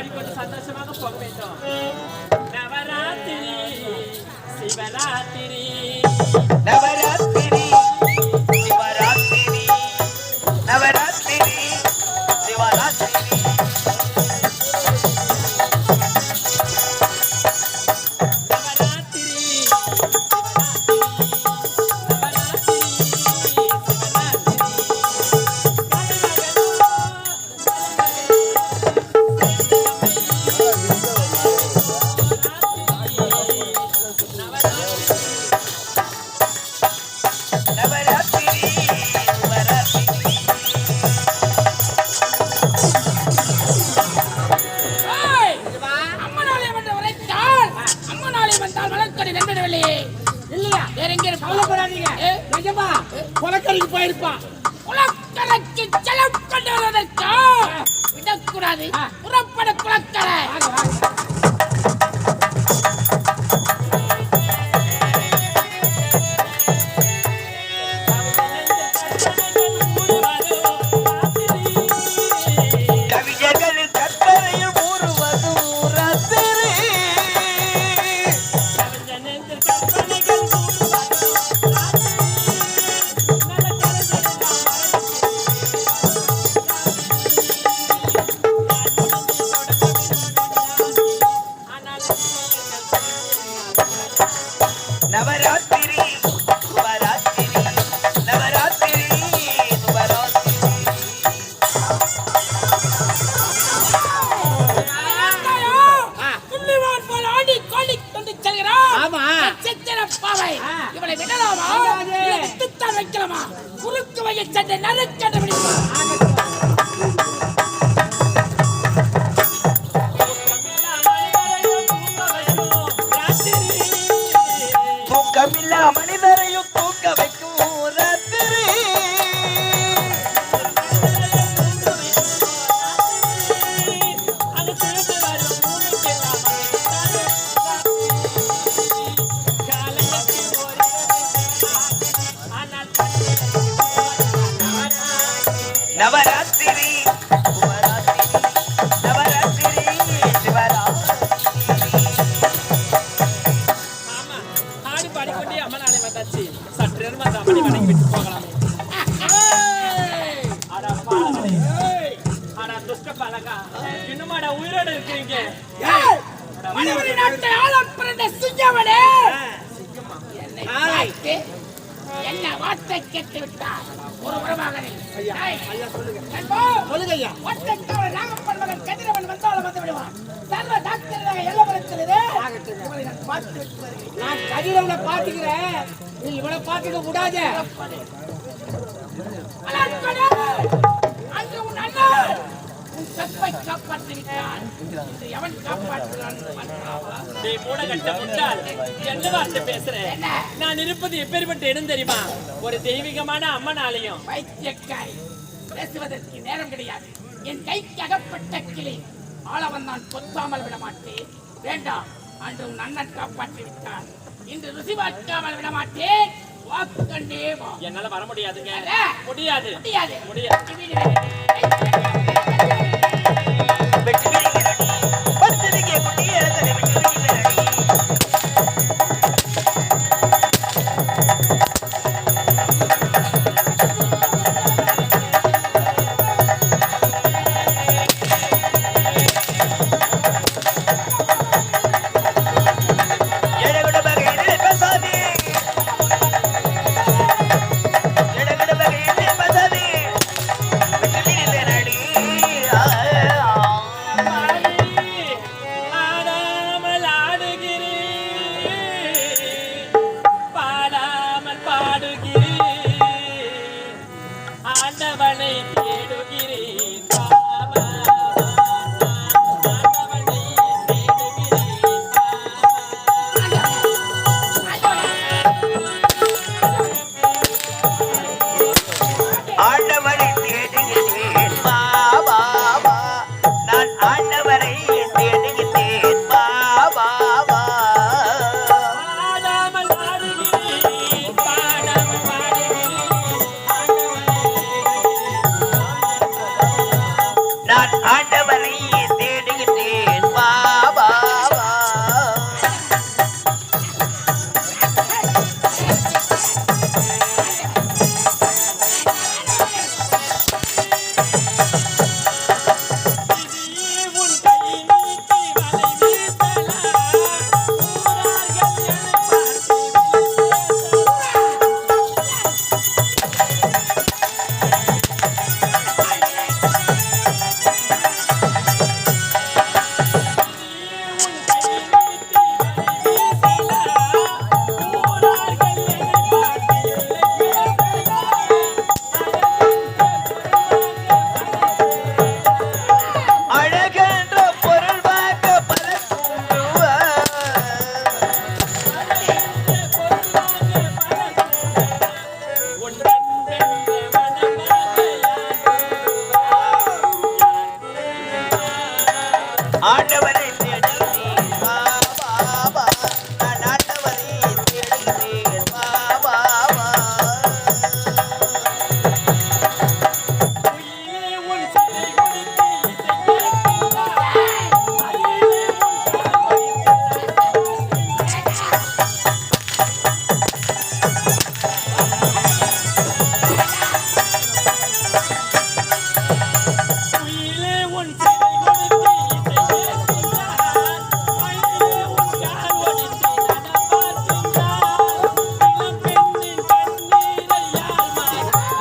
பாடிக்கொண்டு சந்தோஷமாக போக வேண்டும். நவராத்திரி சிவராத்திரி நவராத்திரி சிவராத்திரி நவராத்திரி சிவராத்திரி குளக்கரைக்கு போயிருப்பான். குளக்கரைக்கு செலவு கொண்டு வருவதற்கு விடக்கூடாது. புறப்பட குளக்கரை. நவராத்திரி சிவராத்திரி நவராத்திரி இவனை விடலாமா? விட்டுத்தான் வைக்கலாமா? குறுக்கு வைய சண்டை நறுக்கண்டு பிடிக்குமா? தூக்கமில்லா மனிதரையும் தூக்க வைக்கும் ராத்திரி நவராத்திரி நவராத்திரி சிவராத்திரி பாடிக்கொண்டே அம்மனாலே வந்தாச்சு. சற்று நேரம் அந்த அம்மனை வணங்கி விட்டு போகலாம். துஷ்ட பலகா இன்னுமாடா உயிரோடு இருக்கிறீங்க? மணிவரி நாட்டை ஆளப் பிறந்த சிங்கமனே, என்ன வார்த்தை கேட்டு விட்டார். ஒரு உறவாக சொல்லுங்க ஐயா. ஒற்றைக்காவல் நாகப்பன் மகன் கதிரவன் வந்தாலும் வந்து விடுவான். சர்வ டாக்டர் எல்லாம் இருக்கிறது. நான் கதிரவனை பாத்துக்கிறேன், நீ இவனை பாத்துக்க கூடாத. அன்று உன் அண்ணன் உன் செப்பை காப்பாற்றி விட்டான். எவன் காப்பாற்றுகிறான்? நீ மூடகட்ட முட்டாள், என்ன வார்த்தை பேசுறேன்? நான் இருப்பது எப்பேற்பட்ட இடம் தெரியுமா? ஒரு தெய்வீகமான அம்மன் ஆலயம். வைத்தியக்காரி, பேசுவதற்கு நேரம் கிடையாது. என் கைக்கு அகப்பட்ட கிளி ஆளவன் நான் கொத்தாமல் விட மாட்டேன். வேண்டாம், அன்று உன் அண்ணன் காப்பாற்றி விட்டான். இன்று ருசி பார்க்காமல் விட மாட்டேன். வாக்கண்டே வா. என்னால வர முடியாதுங்க. முடியாது முடியாது முடியாது. நடி ஆண்டவரை தேடுகிறேன் வா வா வா நான் ஆண்டவரை தேடுகிறேன் வா வா வா உயிரே உன் சிறை கொடுத்து இசை கேட்கின்றாய். மயிலே உன் கால் உயிரே உன் சிறை கொடுத்து இசை கேட்கின்றாய். மயிலே உன் கால் ஒடித்து நடனம் பார்க்கின்றாய். இளம்பெண்ணின் கண்ணீரை யார் மறைப்பார்?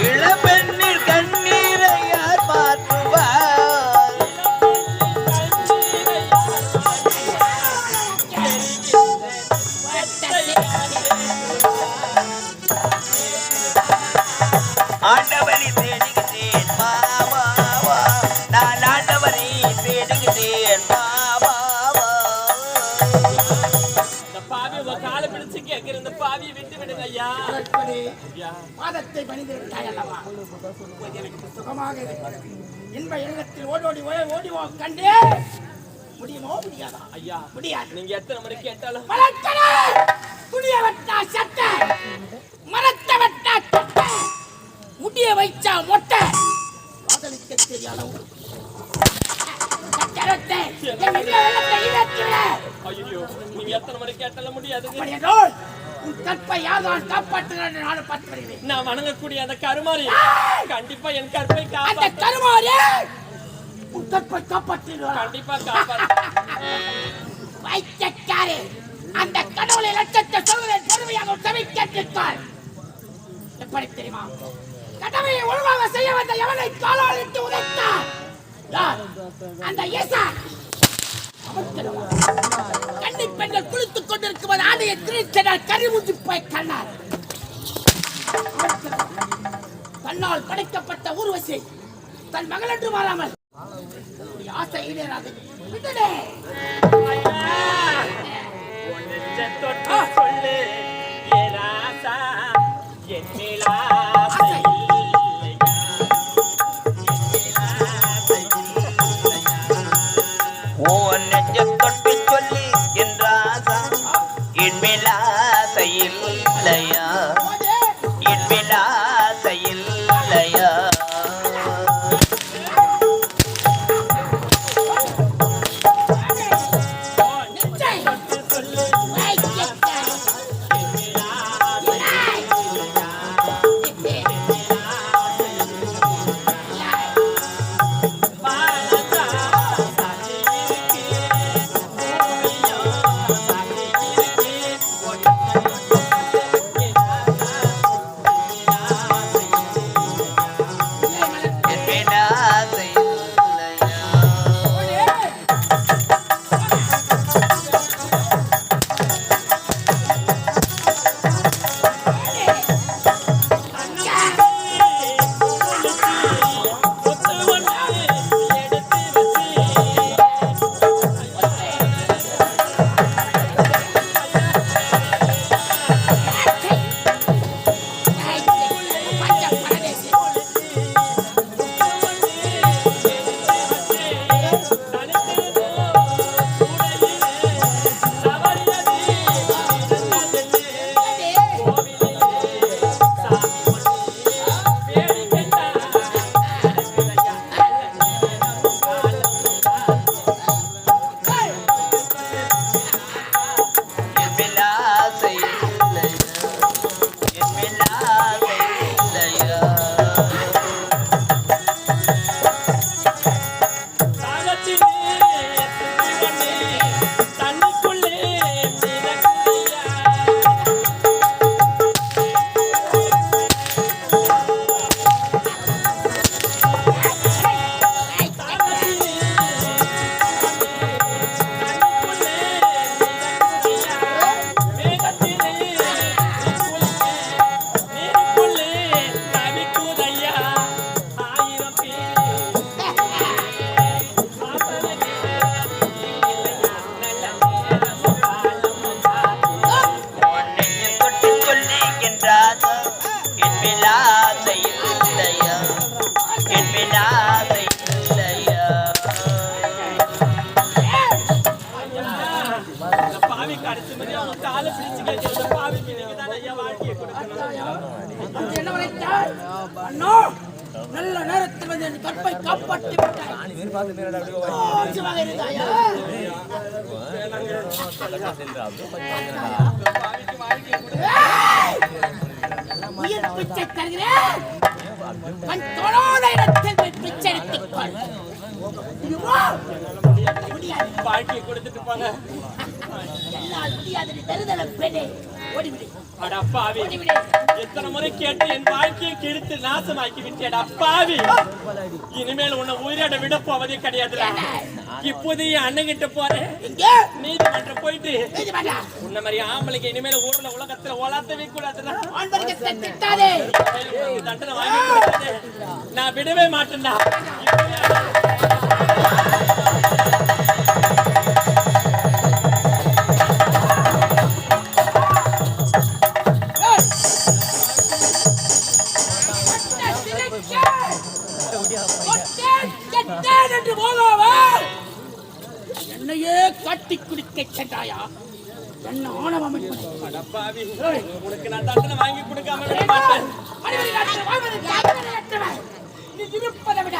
இளம்பெண்ணின் கண்ணீரை யார் மாற்றுவார் கண்ணீரை யார் மறைப்பார்? ஆண்டவரை தேடுகிறேன் வா வா வா நான் ஆண்டவரை தேடுகிறேன் வா வா வா இந்த பாவி உங்க காலை பிடிச்சு கேட்கிற இந்த பாவியை விட்டு விடுங்க ஐயா. அதற்படி ஐயா, பாதத்தை பணிந்து விட்டாய் அல்லவா இப்போது எனக்கு சுகமாக இருக்கிறது. இன்ப இல்லத்தில் ஓடோடி ஓடி கண்டே முடியுமோ முடியாதா? ஐயா, முடியாது. நீங்க எத்தனை முறை கேட்டாலும் வளர்த்தனே துணிய வெட்டா சட்டை மரத்தை வெட்டா சட்டை முடிய வைச்சா மொட்டை காதலிக்க தெரியாத ஐயோ, நீங்க எத்தனை முறை கேட்டாலும் முடியாதுங்க. உன் கற்பை யார்தான் காப்பாற்றுகிறான் நானும் பார்த்து வருகிறேன். நான் வணங்கக்கூடிய அந்த கருமாறி கண்டிப்பா என் கற்பை அந்த காப்பாற்ற கருமாறே உன் கற்பை காப்பாற்றுகிறான். கண்டிப்பா காப்பாற்ற வைத்தியக்காரே அந்த கடவுளை லட்சத்தை சொல்வதை பொறுமையாக செவி கேட்டுக்காள். எப்படி தெரியுமா? கடமையை ஒழுங்காக செய்ய வந்த எவனை காலால் இட்டு உதைத்தார் யார்? அந்த ஈசா. கன்னி பெண்கள் குளித்துக் கொண்டிருக்கும் ஆடையை திரித்தனர் கரிமுஞ்சி போய் கண்ணார். தன்னால் படைக்கப்பட்ட ஊர்வசி தன் மகள் என்று மாறாமல் ஆசை ஈடேறாது. விடுதே. தொட்டு சொல்லு ஏ ராசா, என் மேல் ஆசை இல்லையா? என் மேல் ஆசை இல்லையா? ஓ நெஞ்ச தொட்டு சொல்லி என் ராசா என் மேல் ஆசை இல்லையா என் மேல் ஆசை இல்லையா சொல்லு என் மேல் ஆசை இல்லையா? அண்ணா நல்ல நேரத்தில் வந்து என் கற்பை காப்பாற்றி விட்டாய். சிவாக இருந்தாயா? உயிர் பிச்சை தருகிறேன். கண் தொழாத இடத்தில் போய் பிச்சை எடுத்துக்கொள். முடியாது. வாழ்க்கையை கொடுத்துட்டு போங்க. என்னால் முடியாது. நீ தருதல பெண்ணே. ஓடிவிடு. அட பாவி, ஓடிவிடு. எத்தனை முறை கேட்டு என் வாழ்க்கையை கெடுத்து நாசமாக்கி விட்டேடா பாவி. இனிமேல் உன்னை உயிரோட விட போவதே கிடையாதுடா. இப்போதே என் அண்ணன் கிட்ட போறேன். எங்கே? நீதிமன்றம் போயிட்டு நீதிமன்றம். உன்ன மாதிரி ஆம்பளைக்கு இனிமேல் ஊர்ல உலகத்துல ஓலாத்தவே கூடாதுடா. ஆண்வர்க்கத்தை திட்டாதே. தண்டனை வாங்கி கொடுக்காதே. நான் விடவே மாட்டேன்டா. என்னையே காட்டி குடிக்க சென்றாயா? என்ன ஆணவம் என்பது? அடப்பாவி, உனக்கு நான் தண்டனை வாங்கி கொடுக்காம விட மாட்டேன். நீ இருப்பதை விட